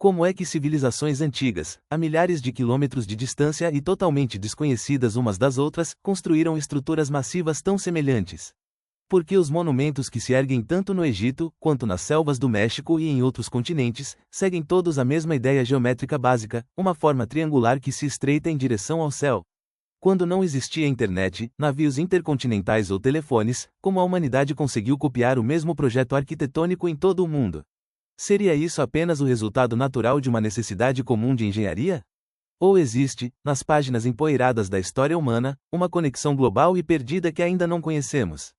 Como é que civilizações antigas, a milhares de quilômetros de distância e totalmente desconhecidas umas das outras, construíram estruturas massivas tão semelhantes? Por que os monumentos que se erguem tanto no Egito, quanto nas selvas do México e em outros continentes, seguem todos a mesma ideia geométrica básica, uma forma triangular que se estreita em direção ao céu? Quando não existia internet, navios intercontinentais ou telefones, como a humanidade conseguiu copiar o mesmo projeto arquitetônico em todo o mundo? Seria isso apenas o resultado natural de uma necessidade comum de engenharia? Ou existe, nas páginas empoeiradas da história humana, uma conexão global e perdida que ainda não conhecemos?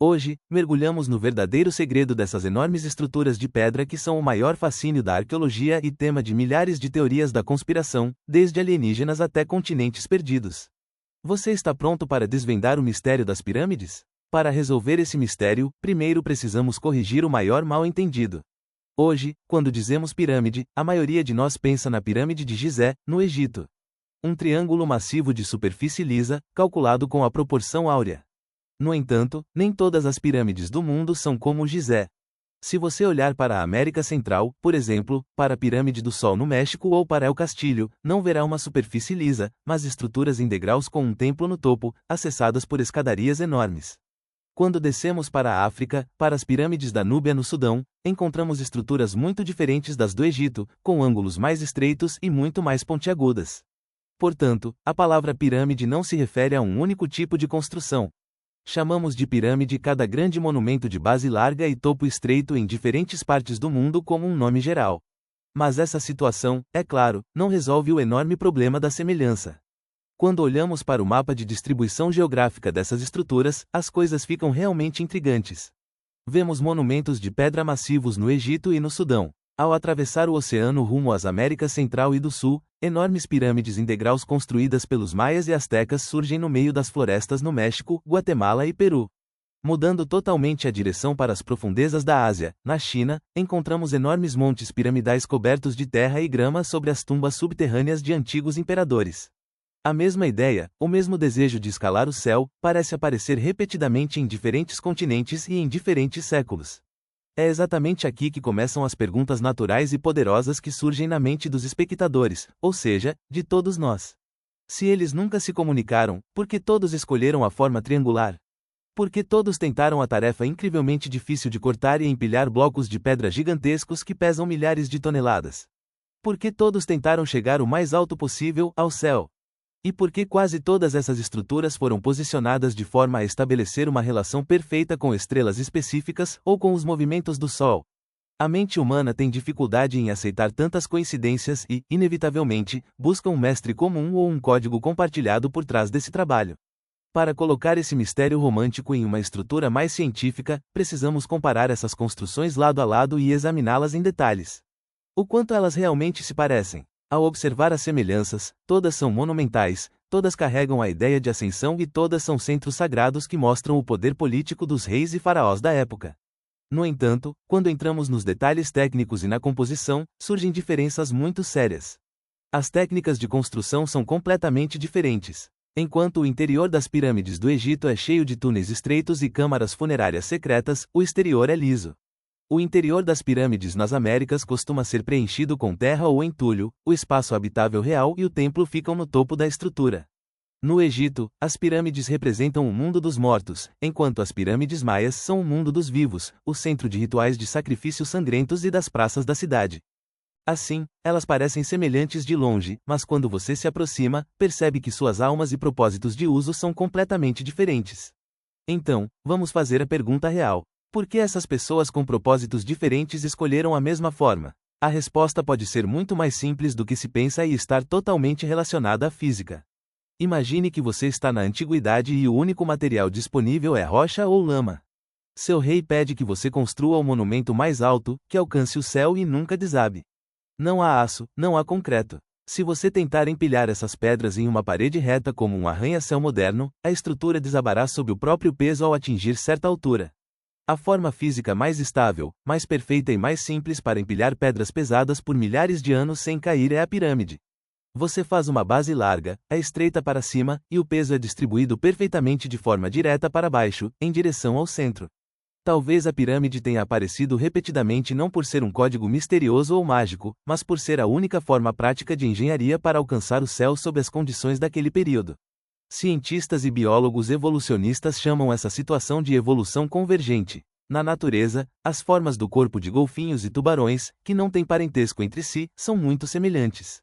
Hoje, mergulhamos no verdadeiro segredo dessas enormes estruturas de pedra que são o maior fascínio da arqueologia e tema de milhares de teorias da conspiração, desde alienígenas até continentes perdidos. Você está pronto para desvendar o mistério das pirâmides? Para resolver esse mistério, primeiro precisamos corrigir o maior mal-entendido. Hoje, quando dizemos pirâmide, a maioria de nós pensa na pirâmide de Gizé, no Egito. Um triângulo massivo de superfície lisa, calculado com a proporção áurea. No entanto, nem todas as pirâmides do mundo são como Gizé. Se você olhar para a América Central, por exemplo, para a Pirâmide do Sol no México ou para El Castillo, não verá uma superfície lisa, mas estruturas em degraus com um templo no topo, acessadas por escadarias enormes. Quando descemos para a África, para as pirâmides da Núbia no Sudão, encontramos estruturas muito diferentes das do Egito, com ângulos mais estreitos e muito mais pontiagudas. Portanto, a palavra pirâmide não se refere a um único tipo de construção. Chamamos de pirâmide cada grande monumento de base larga e topo estreito em diferentes partes do mundo como um nome geral. Mas essa situação, é claro, não resolve o enorme problema da semelhança. Quando olhamos para o mapa de distribuição geográfica dessas estruturas, as coisas ficam realmente intrigantes. Vemos monumentos de pedra massivos no Egito e no Sudão. Ao atravessar o oceano rumo às Américas Central e do Sul, enormes pirâmides em degraus construídas pelos maias e astecas surgem no meio das florestas no México, Guatemala e Peru. Mudando totalmente a direção para as profundezas da Ásia, na China, encontramos enormes montes piramidais cobertos de terra e grama sobre as tumbas subterrâneas de antigos imperadores. A mesma ideia, o mesmo desejo de escalar o céu, parece aparecer repetidamente em diferentes continentes e em diferentes séculos. É exatamente aqui que começam as perguntas naturais e poderosas que surgem na mente dos espectadores, ou seja, de todos nós. Se eles nunca se comunicaram, por que todos escolheram a forma triangular? Por que todos tentaram a tarefa incrivelmente difícil de cortar e empilhar blocos de pedra gigantescos que pesam milhares de toneladas? Por que todos tentaram chegar o mais alto possível, ao céu? E por que quase todas essas estruturas foram posicionadas de forma a estabelecer uma relação perfeita com estrelas específicas ou com os movimentos do Sol? A mente humana tem dificuldade em aceitar tantas coincidências e, inevitavelmente, busca um mestre comum ou um código compartilhado por trás desse trabalho. Para colocar esse mistério romântico em uma estrutura mais científica, precisamos comparar essas construções lado a lado e examiná-las em detalhes. O quanto elas realmente se parecem. Ao observar as semelhanças, todas são monumentais, todas carregam a ideia de ascensão e todas são centros sagrados que mostram o poder político dos reis e faraós da época. No entanto, quando entramos nos detalhes técnicos e na composição, surgem diferenças muito sérias. As técnicas de construção são completamente diferentes. Enquanto o interior das pirâmides do Egito é cheio de túneis estreitos e câmaras funerárias secretas, o exterior é liso. O interior das pirâmides nas Américas costuma ser preenchido com terra ou entulho, o espaço habitável real e o templo ficam no topo da estrutura. No Egito, as pirâmides representam o mundo dos mortos, enquanto as pirâmides maias são o mundo dos vivos, o centro de rituais de sacrifícios sangrentos e das praças da cidade. Assim, elas parecem semelhantes de longe, mas quando você se aproxima, percebe que suas almas e propósitos de uso são completamente diferentes. Então, vamos fazer a pergunta real. Por que essas pessoas com propósitos diferentes escolheram a mesma forma? A resposta pode ser muito mais simples do que se pensa e estar totalmente relacionada à física. Imagine que você está na antiguidade e o único material disponível é rocha ou lama. Seu rei pede que você construa o monumento mais alto, que alcance o céu e nunca desabe. Não há aço, não há concreto. Se você tentar empilhar essas pedras em uma parede reta como um arranha-céu moderno, a estrutura desabará sob o próprio peso ao atingir certa altura. A forma física mais estável, mais perfeita e mais simples para empilhar pedras pesadas por milhares de anos sem cair é a pirâmide. Você faz uma base larga, é estreita para cima, e o peso é distribuído perfeitamente de forma direta para baixo, em direção ao centro. Talvez a pirâmide tenha aparecido repetidamente não por ser um código misterioso ou mágico, mas por ser a única forma prática de engenharia para alcançar o céu sob as condições daquele período. Cientistas e biólogos evolucionistas chamam essa situação de evolução convergente. Na natureza, as formas do corpo de golfinhos e tubarões, que não têm parentesco entre si, são muito semelhantes.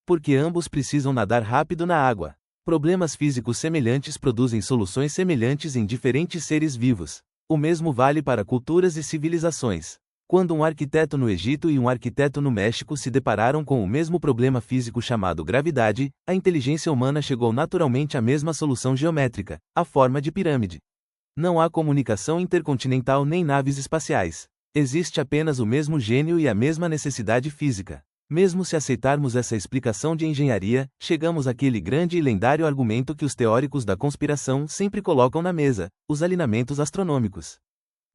Porque ambos precisam nadar rápido na água. Problemas físicos semelhantes produzem soluções semelhantes em diferentes seres vivos. O mesmo vale para culturas e civilizações. Quando um arquiteto no Egito e um arquiteto no México se depararam com o mesmo problema físico chamado gravidade, a inteligência humana chegou naturalmente à mesma solução geométrica, a forma de pirâmide. Não há comunicação intercontinental nem naves espaciais. Existe apenas o mesmo gênio e a mesma necessidade física. Mesmo se aceitarmos essa explicação de engenharia, chegamos àquele grande e lendário argumento que os teóricos da conspiração sempre colocam na mesa: os alinhamentos astronômicos.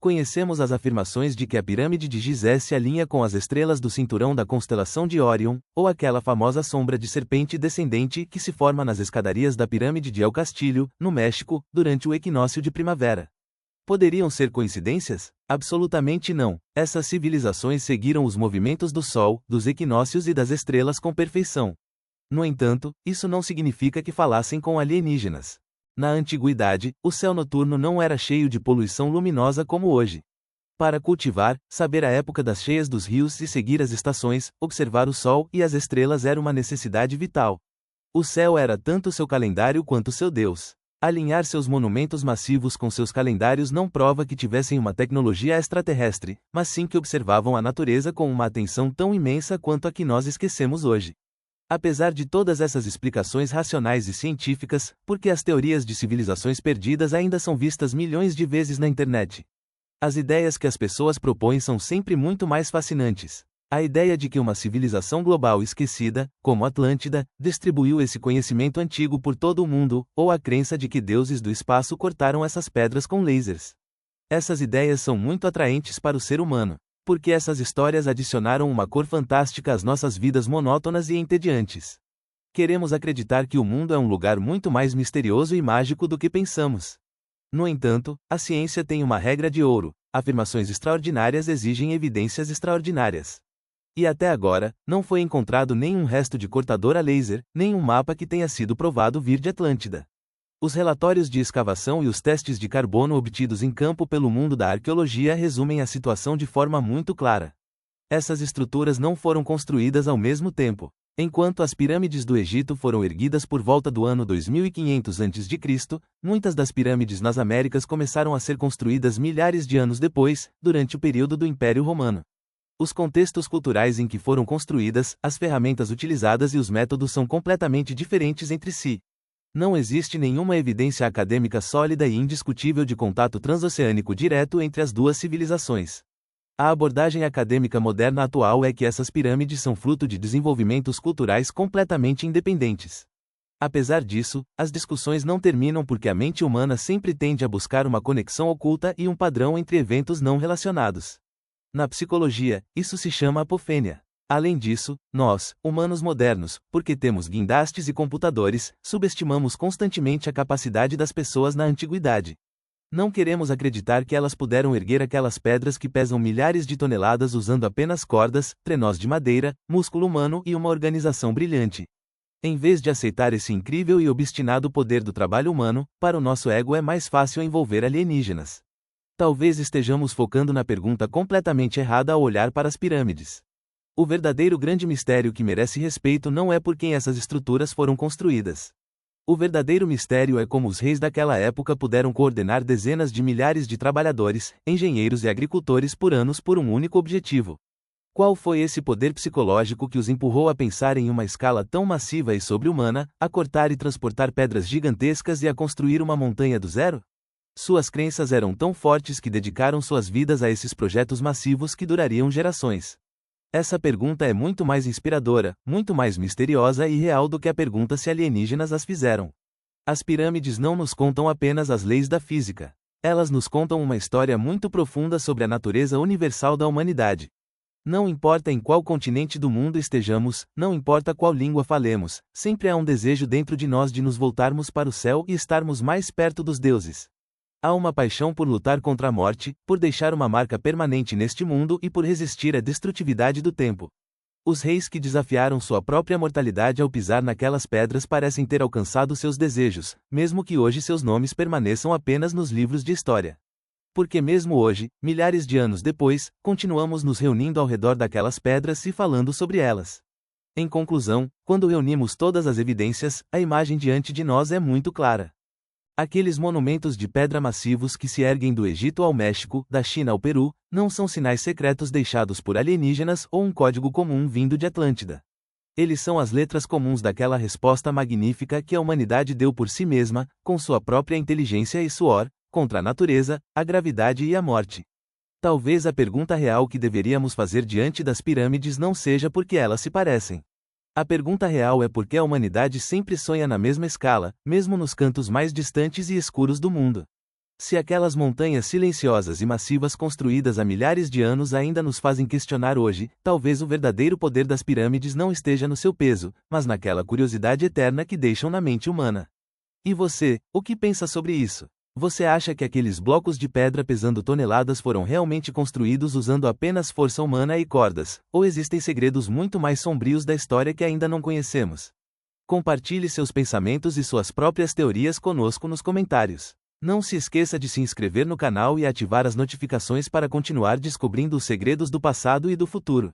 Conhecemos as afirmações de que a pirâmide de Gizé se alinha com as estrelas do cinturão da constelação de Órion, ou aquela famosa sombra de serpente descendente que se forma nas escadarias da pirâmide de El Castillo, no México, durante o equinócio de primavera. Poderiam ser coincidências? Absolutamente não. Essas civilizações seguiram os movimentos do Sol, dos equinócios e das estrelas com perfeição. No entanto, isso não significa que falassem com alienígenas. Na antiguidade, o céu noturno não era cheio de poluição luminosa como hoje. Para cultivar, saber a época das cheias dos rios e seguir as estações, observar o Sol e as estrelas era uma necessidade vital. O céu era tanto seu calendário quanto seu Deus. Alinhar seus monumentos massivos com seus calendários não prova que tivessem uma tecnologia extraterrestre, mas sim que observavam a natureza com uma atenção tão imensa quanto a que nós esquecemos hoje. Apesar de todas essas explicações racionais e científicas, por que as teorias de civilizações perdidas ainda são vistas milhões de vezes na internet? As ideias que as pessoas propõem são sempre muito mais fascinantes. A ideia de que uma civilização global esquecida, como Atlântida, distribuiu esse conhecimento antigo por todo o mundo, ou a crença de que deuses do espaço cortaram essas pedras com lasers. Essas ideias são muito atraentes para o ser humano, porque essas histórias adicionaram uma cor fantástica às nossas vidas monótonas e entediantes. Queremos acreditar que o mundo é um lugar muito mais misterioso e mágico do que pensamos. No entanto, a ciência tem uma regra de ouro: afirmações extraordinárias exigem evidências extraordinárias. E até agora, não foi encontrado nenhum resto de cortador a laser, nem um mapa que tenha sido provado vir de Atlântida. Os relatórios de escavação e os testes de carbono obtidos em campo pelo mundo da arqueologia resumem a situação de forma muito clara. Essas estruturas não foram construídas ao mesmo tempo. Enquanto as pirâmides do Egito foram erguidas por volta do ano 2500 a.C., muitas das pirâmides nas Américas começaram a ser construídas milhares de anos depois, durante o período do Império Romano. Os contextos culturais em que foram construídas, as ferramentas utilizadas e os métodos são completamente diferentes entre si. Não existe nenhuma evidência acadêmica sólida e indiscutível de contato transoceânico direto entre as duas civilizações. A abordagem acadêmica moderna atual é que essas pirâmides são fruto de desenvolvimentos culturais completamente independentes. Apesar disso, as discussões não terminam porque a mente humana sempre tende a buscar uma conexão oculta e um padrão entre eventos não relacionados. Na psicologia, isso se chama apofênia. Além disso, nós, humanos modernos, porque temos guindastes e computadores, subestimamos constantemente a capacidade das pessoas na antiguidade. Não queremos acreditar que elas puderam erguer aquelas pedras que pesam milhares de toneladas usando apenas cordas, trenós de madeira, músculo humano e uma organização brilhante. Em vez de aceitar esse incrível e obstinado poder do trabalho humano, para o nosso ego é mais fácil envolver alienígenas. Talvez estejamos focando na pergunta completamente errada ao olhar para as pirâmides. O verdadeiro grande mistério que merece respeito não é por quem essas estruturas foram construídas. O verdadeiro mistério é como os reis daquela época puderam coordenar dezenas de milhares de trabalhadores, engenheiros e agricultores por anos por um único objetivo. Qual foi esse poder psicológico que os empurrou a pensar em uma escala tão massiva e sobre-humana, a cortar e transportar pedras gigantescas e a construir uma montanha do zero? Suas crenças eram tão fortes que dedicaram suas vidas a esses projetos massivos que durariam gerações. Essa pergunta é muito mais inspiradora, muito mais misteriosa e real do que a pergunta se alienígenas as fizeram. As pirâmides não nos contam apenas as leis da física. Elas nos contam uma história muito profunda sobre a natureza universal da humanidade. Não importa em qual continente do mundo estejamos, não importa qual língua falemos, sempre há um desejo dentro de nós de nos voltarmos para o céu e estarmos mais perto dos deuses. Há uma paixão por lutar contra a morte, por deixar uma marca permanente neste mundo e por resistir à destrutividade do tempo. Os reis que desafiaram sua própria mortalidade ao pisar naquelas pedras parecem ter alcançado seus desejos, mesmo que hoje seus nomes permaneçam apenas nos livros de história. Porque mesmo hoje, milhares de anos depois, continuamos nos reunindo ao redor daquelas pedras e falando sobre elas. Em conclusão, quando reunimos todas as evidências, a imagem diante de nós é muito clara. Aqueles monumentos de pedra massivos que se erguem do Egito ao México, da China ao Peru, não são sinais secretos deixados por alienígenas ou um código comum vindo de Atlântida. Eles são as letras comuns daquela resposta magnífica que a humanidade deu por si mesma, com sua própria inteligência e suor, contra a natureza, a gravidade e a morte. Talvez a pergunta real que deveríamos fazer diante das pirâmides não seja por que elas se parecem. A pergunta real é por que a humanidade sempre sonha na mesma escala, mesmo nos cantos mais distantes e escuros do mundo. Se aquelas montanhas silenciosas e massivas construídas há milhares de anos ainda nos fazem questionar hoje, talvez o verdadeiro poder das pirâmides não esteja no seu peso, mas naquela curiosidade eterna que deixam na mente humana. E você, o que pensa sobre isso? Você acha que aqueles blocos de pedra pesando toneladas foram realmente construídos usando apenas força humana e cordas, ou existem segredos muito mais sombrios da história que ainda não conhecemos? Compartilhe seus pensamentos e suas próprias teorias conosco nos comentários. Não se esqueça de se inscrever no canal e ativar as notificações para continuar descobrindo os segredos do passado e do futuro.